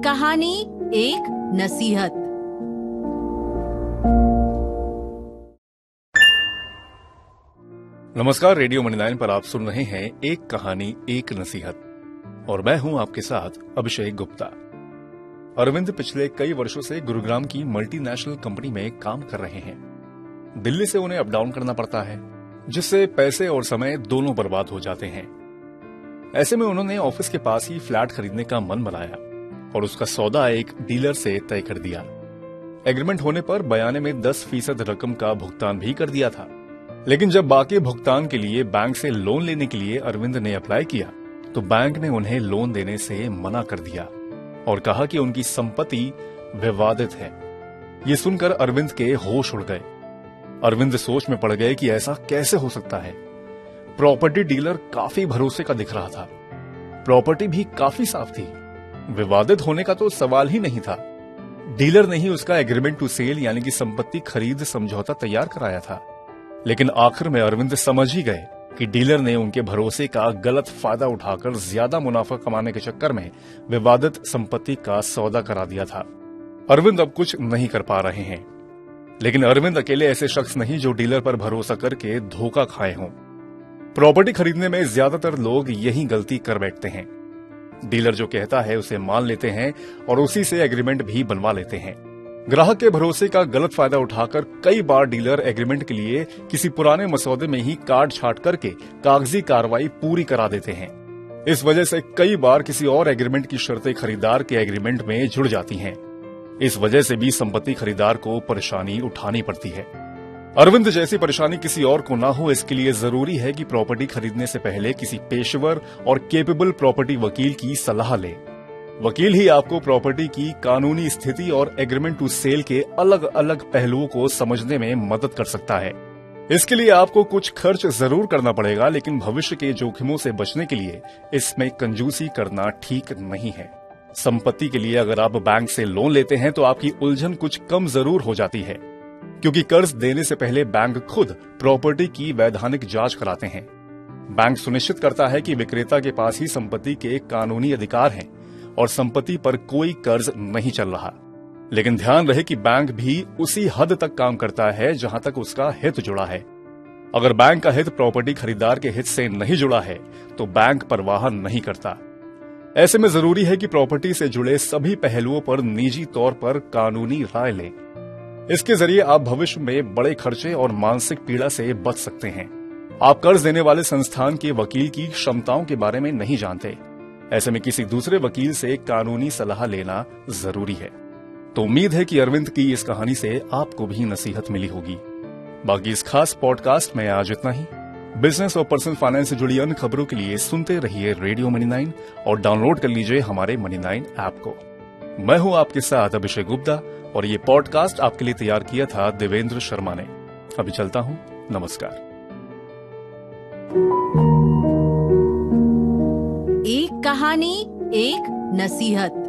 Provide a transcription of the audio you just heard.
कहानी एक नसीहत। नमस्कार, रेडियो मनी9 पर आप सुन रहे हैं एक कहानी एक नसीहत और मैं हूं आपके साथ अभिषेक गुप्ता। अरविंद पिछले कई वर्षों से गुरुग्राम की मल्टीनेशनल कंपनी में काम कर रहे हैं। दिल्ली से उन्हें अप डाउन करना पड़ता है, जिससे पैसे और समय दोनों बर्बाद हो जाते हैं। ऐसे में उन्होंने ऑफिस के पास ही फ्लैट खरीदने का मन बनाया और उसका सौदा एक डीलर से तय कर दिया। एग्रीमेंट होने पर बयाने में 10% रकम का भुगतान भी कर दिया था। लेकिन जब बाकी भुगतान के लिए बैंक से लोन लेने के लिए अरविंद ने अप्लाई किया तो बैंक ने उन्हें लोन देने से मना कर दिया और कहा कि उनकी संपत्ति विवादित है। ये सुनकर अरविंद के होश उड़ गए। अरविंद सोच में पड़ गए कि ऐसा कैसे हो सकता है। प्रॉपर्टी डीलर काफी भरोसे का दिख रहा था, प्रॉपर्टी भी काफी साफ थी, विवादित होने का तो सवाल ही नहीं था। डीलर ने ही उसका एग्रीमेंट टू सेल यानी कि संपत्ति खरीद समझौता तैयार कराया था। लेकिन आखिर में अरविंद समझ ही गए कि डीलर ने उनके भरोसे का गलत फायदा उठाकर ज्यादा मुनाफा कमाने के चक्कर में विवादित संपत्ति का सौदा करा दिया था। अरविंद अब कुछ नहीं कर पा रहे हैं। लेकिन अरविंद अकेले ऐसे शख्स नहीं जो डीलर पर भरोसा करके धोखा खाए हों। प्रॉपर्टी खरीदने में ज्यादातर लोग यही गलती कर बैठते हैं। डीलर जो कहता है उसे मान लेते हैं और उसी से एग्रीमेंट भी बनवा लेते हैं। ग्राहक के भरोसे का गलत फायदा उठाकर कई बार डीलर एग्रीमेंट के लिए किसी पुराने मसौदे में ही काट छाट करके कागजी कार्रवाई पूरी करा देते हैं। इस वजह से कई बार किसी और एग्रीमेंट की शर्तें खरीदार के एग्रीमेंट में जुड़ जाती हैं। इस वजह से भी संपत्ति खरीदार को परेशानी उठानी पड़ती है। अरविंद जैसी परेशानी किसी और को ना हो, इसके लिए जरूरी है कि प्रॉपर्टी खरीदने से पहले किसी पेशेवर और केपेबल प्रॉपर्टी वकील की सलाह लें। वकील ही आपको प्रॉपर्टी की कानूनी स्थिति और एग्रीमेंट टू सेल के अलग अलग पहलुओं को समझने में मदद कर सकता है। इसके लिए आपको कुछ खर्च जरूर करना पड़ेगा, लेकिन भविष्य के जोखिमों से बचने के लिए इसमें कंजूसी करना ठीक नहीं है। संपत्ति के लिए अगर आप बैंक से लोन लेते हैं तो आपकी उलझन कुछ कम जरूर हो जाती है, क्योंकि कर्ज देने से पहले बैंक खुद प्रॉपर्टी की वैधानिक जांच कराते हैं। बैंक सुनिश्चित करता है कि विक्रेता के पास ही संपत्ति के कानूनी अधिकार हैं और संपत्ति पर कोई कर्ज नहीं चल रहा। लेकिन ध्यान रहे कि बैंक भी उसी हद तक काम करता है जहां तक उसका हित जुड़ा है। अगर बैंक का हित प्रॉपर्टी खरीदार के हित से नहीं जुड़ा है तो बैंक परवाह नहीं करता। ऐसे में जरूरी है कि प्रॉपर्टी से जुड़े सभी पहलुओं पर निजी तौर पर कानूनी राय लें। इसके जरिए आप भविष्य में बड़े खर्चे और मानसिक पीड़ा से बच सकते हैं। आप कर्ज देने वाले संस्थान के वकील की क्षमताओं के बारे में नहीं जानते। ऐसे में किसी दूसरे वकील से कानूनी सलाह लेना जरूरी है। तो उम्मीद है कि अरविंद की इस कहानी से आपको भी नसीहत मिली होगी। बाकी इस खास पॉडकास्ट में आज इतना ही। बिजनेस और पर्सनल फाइनेंस से जुड़ी अन्य खबरों के लिए सुनते रहिए रेडियो मनी9 और डाउनलोड कर लीजिए हमारे मनी9 ऐप को। मैं हूं आपके साथ अभिषेक गुप्ता और ये पॉडकास्ट आपके लिए तैयार किया था देवेंद्र शर्मा ने। अभी चलता हूं, नमस्कार। एक कहानी एक नसीहत।